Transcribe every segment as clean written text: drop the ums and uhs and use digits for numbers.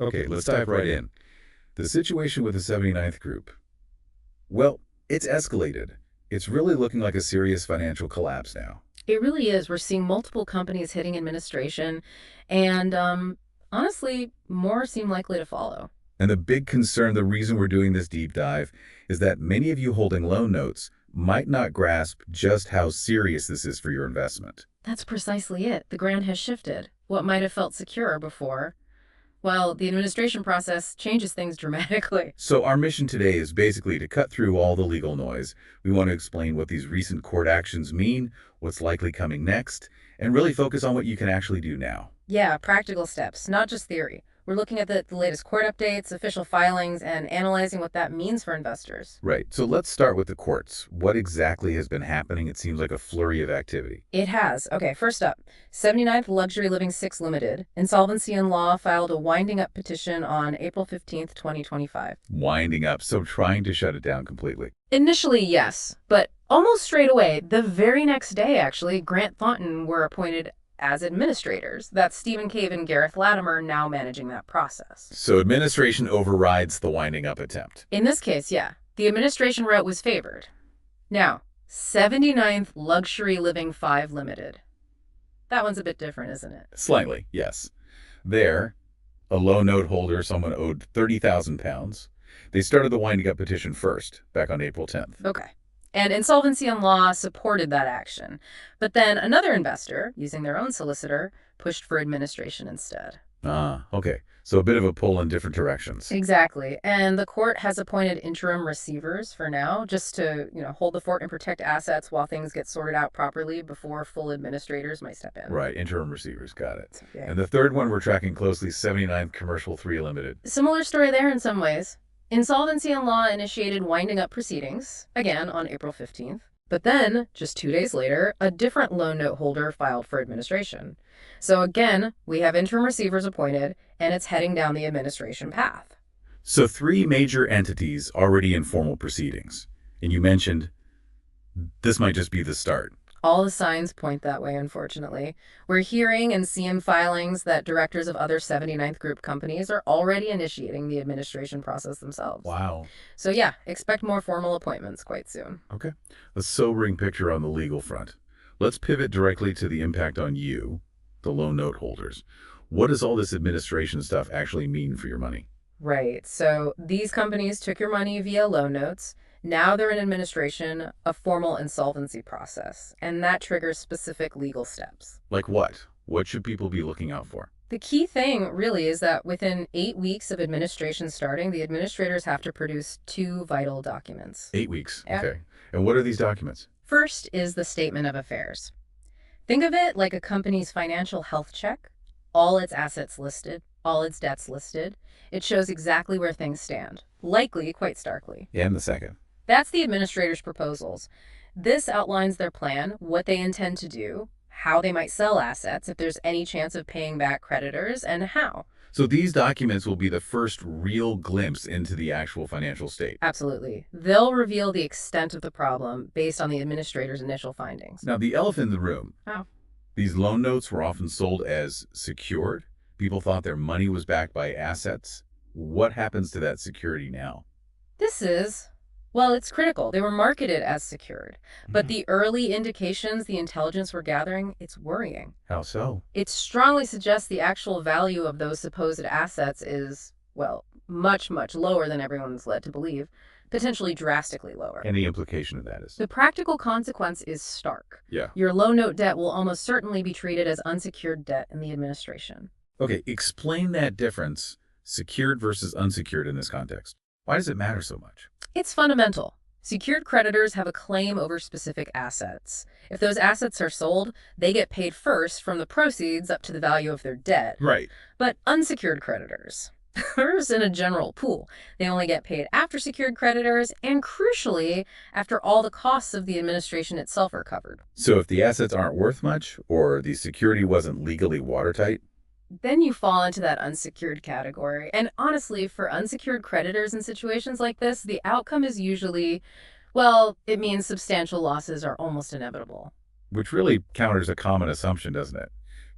Okay, let's dive right in. The situation with the 79th Group. Well, it's escalated. It's really looking like a serious financial collapse now. It really is. We're seeing multiple companies hitting administration, and honestly, more seem likely to follow. And the big concern, the reason we're doing this deep dive, is that many of you holding loan notes might not grasp just how serious this is for your investment. That's precisely it. The ground has shifted. What might have felt secure before, well, the administration process changes things dramatically. So our mission today is basically to cut through all the legal noise. We want to explain what these recent court actions mean, what's likely coming next, and really focus on what you can actually do now. Yeah, practical steps, not just theory. We're looking at the latest court updates, official filings, and analyzing what that means for investors. Right, so let's start with the courts. What exactly has been happening? It seems like a flurry of activity. It has. Okay, first up, 79th Luxury Living 6 Limited. Insolvency Law filed a winding up petition on April 15th, 2025. Winding up, so trying to shut it down completely. Initially, yes, but almost straight away, the very next day, actually, Grant Thornton were appointed as administrators. That's Stephen Cave and Gareth Latimer now managing that process. So administration overrides the winding up attempt. In this case, yeah, the administration route was favored. Now, 79th Luxury Living 5 Limited. That one's a bit different, isn't it? Slightly, yes. There, a low note holder, someone owed £30,000. They started the winding up petition first, back on April 10th. Okay. And Insolvency Law supported that action. But then another investor, using their own solicitor, pushed for administration instead. Ah, okay. So a bit of a pull in different directions. Exactly. And the court has appointed interim receivers for now, just to, hold the fort and protect assets while things get sorted out properly before full administrators might step in. Right, interim receivers, got it. Okay. And the third one we're tracking closely, 79th Commercial 3 Limited. Similar story there in some ways. Insolvency Law initiated winding up proceedings, again on April 15th. But then, just 2 days later, a different loan note holder filed for administration. So again, we have interim receivers appointed, and it's heading down the administration path. So 3 major entities already in formal proceedings. And you mentioned this might just be the start. All the signs point that way, unfortunately. We're hearing and seeing filings that directors of other 79th Group companies are already initiating the administration process themselves. Wow. So yeah, expect more formal appointments quite soon. Okay. A sobering picture on the legal front. Let's pivot directly to the impact on you, the loan note holders. What does all this administration stuff actually mean for your money? Right. So these companies took your money via loan notes. Now they're in administration, a formal insolvency process, and that triggers specific legal steps. Like what? What should people be looking out for? The key thing, really, is that within 8 weeks of administration starting, the administrators have to produce 2 vital documents. 8 weeks. Yep. Okay. And what are these documents? First is the statement of affairs. Think of it like a company's financial health check. All its assets listed, all its debts listed. It shows exactly where things stand, likely quite starkly. And the second. That's the administrator's proposals. This outlines their plan, what they intend to do, how they might sell assets if there's any chance of paying back creditors, and how. So these documents will be the first real glimpse into the actual financial state. Absolutely. They'll reveal the extent of the problem based on the administrator's initial findings. Now, the elephant in the room. How? These loan notes were often sold as secured. People thought their money was backed by assets. What happens to that security now? Well, it's critical. They were marketed as secured. But the early indications the intelligence we're gathering, it's worrying. How so? It strongly suggests the actual value of those supposed assets is, well, much, much lower than everyone's led to believe, potentially drastically lower. And the implication of that is? The practical consequence is stark. Yeah. Your low note debt will almost certainly be treated as unsecured debt in the administration. Okay, explain that difference, secured versus unsecured in this context. Why does it matter so much? It's fundamental. Secured creditors have a claim over specific assets. If those assets are sold, they get paid first from the proceeds up to the value of their debt. Right. But unsecured creditors, they're in a general pool. They only get paid after secured creditors and, crucially, after all the costs of the administration itself are covered. So if the assets aren't worth much, or the security wasn't legally watertight, then you fall into that unsecured category. And honestly, for unsecured creditors in situations like this, the outcome is usually, well, it means substantial losses are almost inevitable. which really counters a common assumption, doesn't it?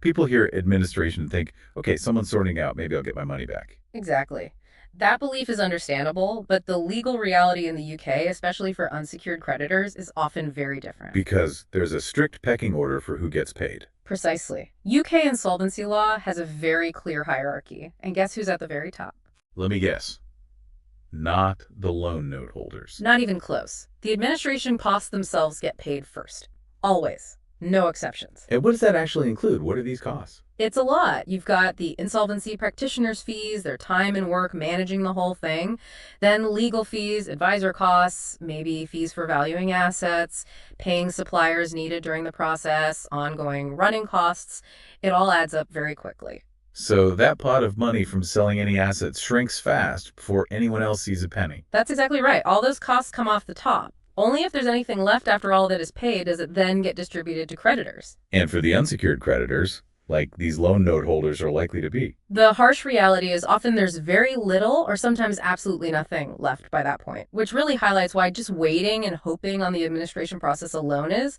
People hear administration and think, okay, someone's sorting out, maybe I'll get my money back. Exactly. That belief is understandable, but the legal reality in the UK, especially for unsecured creditors, is often very different. Because there's a strict pecking order for who gets paid. Precisely. UK insolvency law has a very clear hierarchy, and guess who's at the very top? Let me guess. Not the loan note holders. Not even close. The administration costs themselves get paid first. Always. No exceptions. And what does that actually include? What are these costs? It's a lot. You've got the insolvency practitioner's fees, their time and work managing the whole thing, then legal fees, advisor costs, maybe fees for valuing assets, paying suppliers needed during the process, ongoing running costs. It all adds up very quickly. So that pot of money from selling any assets shrinks fast before anyone else sees a penny. That's exactly right. All those costs come off the top. Only if there's anything left after all that is paid does it then get distributed to creditors. And for the unsecured creditors, like these loan note holders are likely to be. The harsh reality is often there's very little or sometimes absolutely nothing left by that point, which really highlights why just waiting and hoping on the administration process alone is,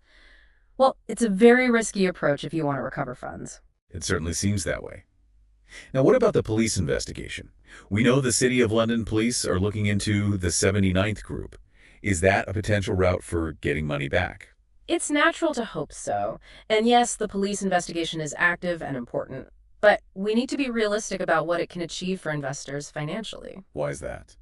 well, it's a very risky approach if you want to recover funds. It certainly seems that way. Now, what about the police investigation? We know the City of London police are looking into the 79th group. Is that a potential route for getting money back? It's natural to hope so. And yes, the police investigation is active and important. But we need to be realistic about what it can achieve for investors financially. Why is that?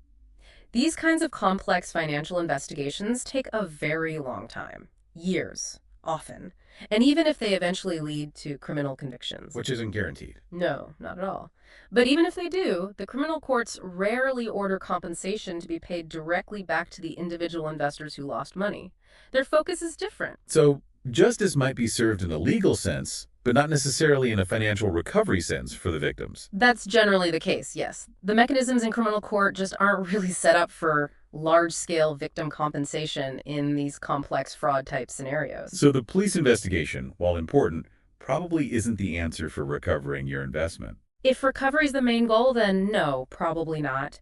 These kinds of complex financial investigations take a very long time. Years, often. And even if they eventually lead to criminal convictions. Which isn't guaranteed. No, not at all. But even if they do, the criminal courts rarely order compensation to be paid directly back to the individual investors who lost money. Their focus is different. So justice might be served in a legal sense, but not necessarily in a financial recovery sense for the victims. That's generally the case, yes. The mechanisms in criminal court just aren't really set up for large-scale victim compensation in these complex fraud-type scenarios. So the police investigation, while important, probably isn't the answer for recovering your investment. If recovery is the main goal, then no, probably not.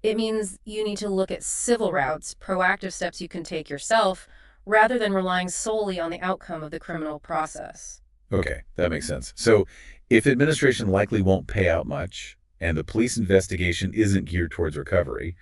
It means you need to look at civil routes, proactive steps you can take yourself, rather than relying solely on the outcome of the criminal process. Okay, that makes sense. So if administration likely won't pay out much, and the police investigation isn't geared towards recovery,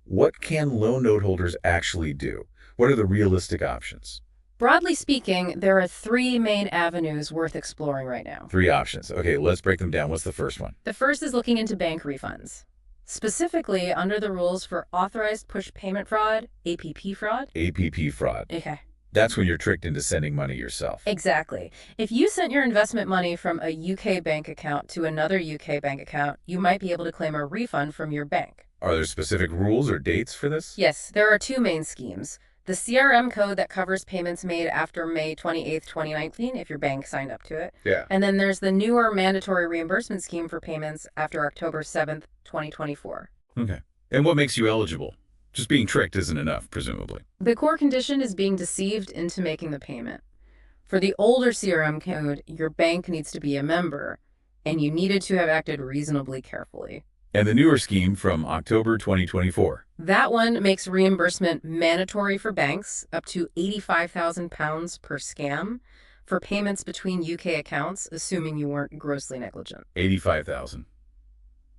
what can loan note holders actually do? What are the realistic options? Broadly speaking, there are three main avenues worth exploring right now. Three options. Okay, let's break them down. What's the first one? The first is looking into bank refunds. Specifically, under the rules for authorized push payment fraud, APP fraud. APP fraud. Okay. That's when you're tricked into sending money yourself. Exactly. If you sent your investment money from a UK bank account to another UK bank account, you might be able to claim a refund from your bank. Are there specific rules or dates for this? Yes, there are two main schemes. The CRM code that covers payments made after May 28th, 2019, if your bank signed up to it. Yeah. And then there's the newer mandatory reimbursement scheme for payments after October 7th, 2024. Okay. And what makes you eligible? Just being tricked isn't enough, presumably. The core condition is being deceived into making the payment. For the older CRM code, your bank needs to be a member, and you needed to have acted reasonably carefully. And the newer scheme from October 2024. That one makes reimbursement mandatory for banks, up to £85,000 per scam, for payments between UK accounts, assuming you weren't grossly negligent. 85,000.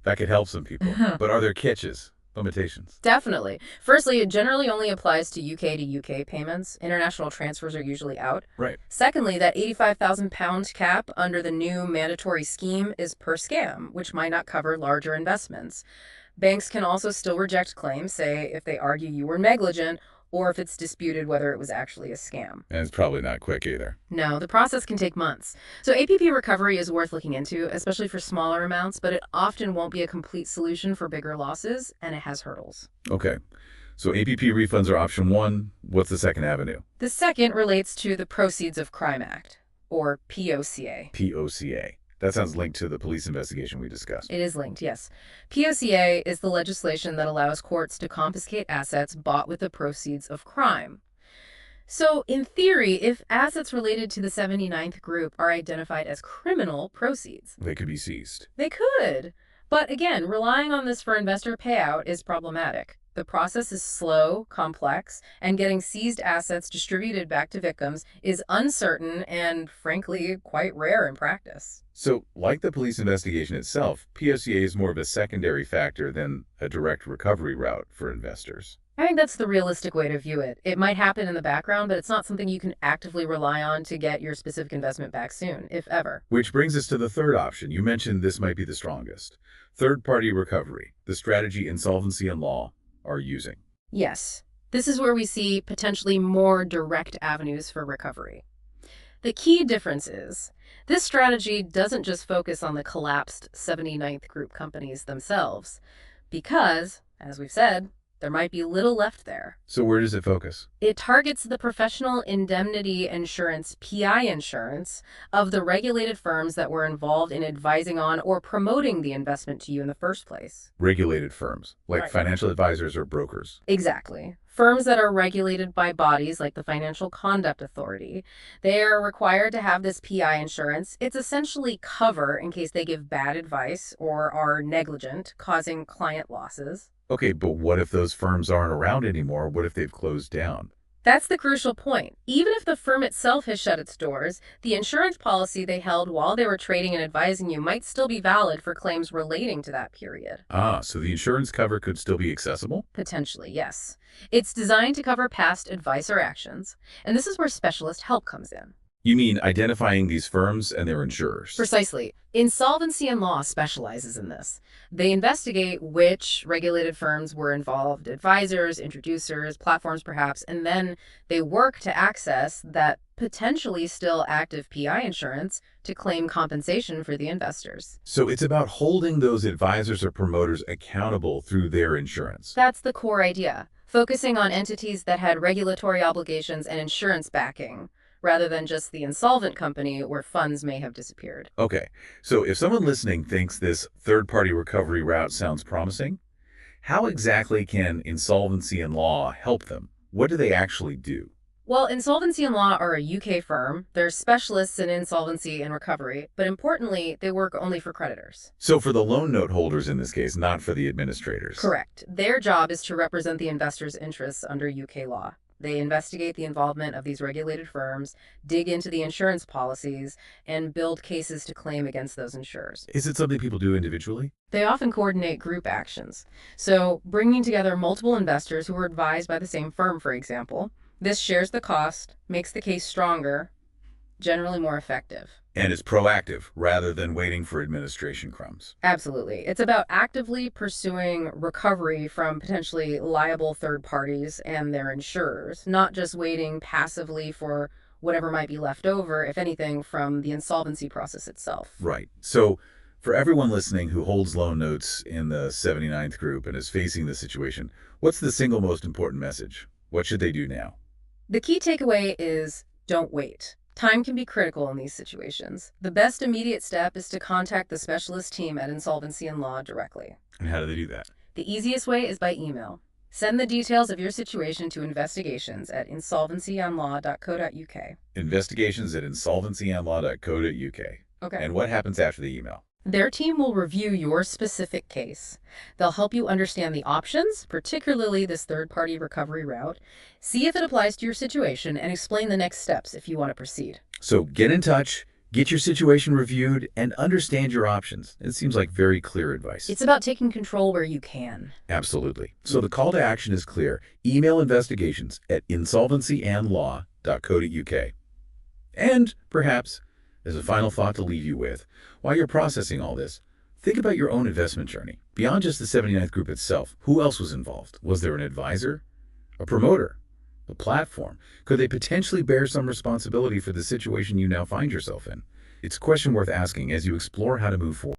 That could help some people. But are there catches? Limitations? Definitely. Firstly, it generally only applies to UK payments. International transfers are usually out. Right. Secondly, that £85,000 cap under the new mandatory scheme is per scam, which might not cover larger investments. Banks can also still reject claims, say if they argue you were negligent, or if it's disputed whether it was actually a scam. And it's probably not quick either. No, the process can take months. So APP recovery is worth looking into, especially for smaller amounts, but it often won't be a complete solution for bigger losses, and it has hurdles. Okay. So APP refunds are option one. What's the second avenue? The second relates to the Proceeds of Crime Act, or POCA. POCA. That sounds linked to the police investigation we discussed. It is linked, yes. POCA is the legislation that allows courts to confiscate assets bought with the proceeds of crime. So, in theory, if assets related to the 79th group are identified as criminal proceeds, They could be seized. they could. But again, relying on this for investor payout is problematic. The process is slow, complex, and getting seized assets distributed back to victims is uncertain and, frankly, quite rare in practice. So, like the police investigation itself, POCA is more of a secondary factor than a direct recovery route for investors. I think that's the realistic way to view it. It might happen in the background, but it's not something you can actively rely on to get your specific investment back soon, if ever. Which brings us to the third option. You mentioned this might be the strongest. Third-party recovery, the strategy insolvency and law are using. Yes, this is where we see potentially more direct avenues for recovery. The key difference is this strategy doesn't just focus on the collapsed 79th Group companies themselves, because, as we've said, there might be little left there. So where does it focus? It targets the professional indemnity insurance, PI insurance, of the regulated firms that were involved in advising on or promoting the investment to you in the first place. Regulated firms, like Right. financial advisors or brokers. Exactly. Firms that are regulated by bodies like the Financial Conduct Authority, they are required to have this PI insurance. It's essentially cover in case they give bad advice or are negligent, causing client losses. Okay, but what if those firms aren't around anymore? What if they've closed down? That's the crucial point. Even if the firm itself has shut its doors, the insurance policy they held while they were trading and advising you might still be valid for claims relating to that period. Ah, so the insurance cover could still be accessible? Potentially, yes. It's designed to cover past advice or actions, and this is where specialist help comes in. You mean identifying these firms and their insurers? Precisely. Insolvency and Law specializes in this. They investigate which regulated firms were involved, advisors, introducers, platforms perhaps, and then they work to access that potentially still active PI insurance to claim compensation for the investors. So it's about holding those advisors or promoters accountable through their insurance. That's the core idea, focusing on entities that had regulatory obligations and insurance backing, rather than just the insolvent company where funds may have disappeared. Okay, so if someone listening thinks this third-party recovery route sounds promising, how exactly can insolvency and law help them? What do they actually do? Well, Insolvency and Law are a UK firm. They're specialists in insolvency and recovery, but importantly, they work only for creditors. So for the loan note holders in this case, not for the administrators. Correct. Their job is to represent the investors' interests under UK law. They investigate the involvement of these regulated firms, dig into the insurance policies, and build cases to claim against those insurers. Is it something people do individually? They often coordinate group actions. So, bringing together multiple investors who were advised by the same firm, for example, this shares the cost, makes the case stronger, generally more effective. And it's proactive rather than waiting for administration crumbs. Absolutely. It's about actively pursuing recovery from potentially liable third parties and their insurers, not just waiting passively for whatever might be left over, if anything, from the insolvency process itself. Right. So for everyone listening who holds loan notes in the 79th Group and is facing this situation, what's the single most important message? What should they do now? The key takeaway is don't wait. Time can be critical in these situations. The best immediate step is to contact the specialist team at Insolvency and Law directly. And how do they do that? The easiest way is by email. Send the details of your situation to investigations@insolvencyonlaw.co.uk. Investigations@insolvencyonlaw.co.uk. Okay. And what happens after the email? Their team will review your specific case. They'll help you understand the options, particularly this third-party recovery route, see if it applies to your situation, and explain the next steps if you want to proceed. So get in touch, get your situation reviewed, and understand your options. It seems like very clear advice. It's about taking control where you can. Absolutely. So the call to action is clear. Email investigations@insolvencyandlaw.co.uk. And perhaps, as a final thought to leave you with, while you're processing all this, think about your own investment journey. Beyond just the 79th Group itself, who else was involved? Was there an advisor? A promoter? A platform? Could they potentially bear some responsibility for the situation you now find yourself in? It's a question worth asking as you explore how to move forward.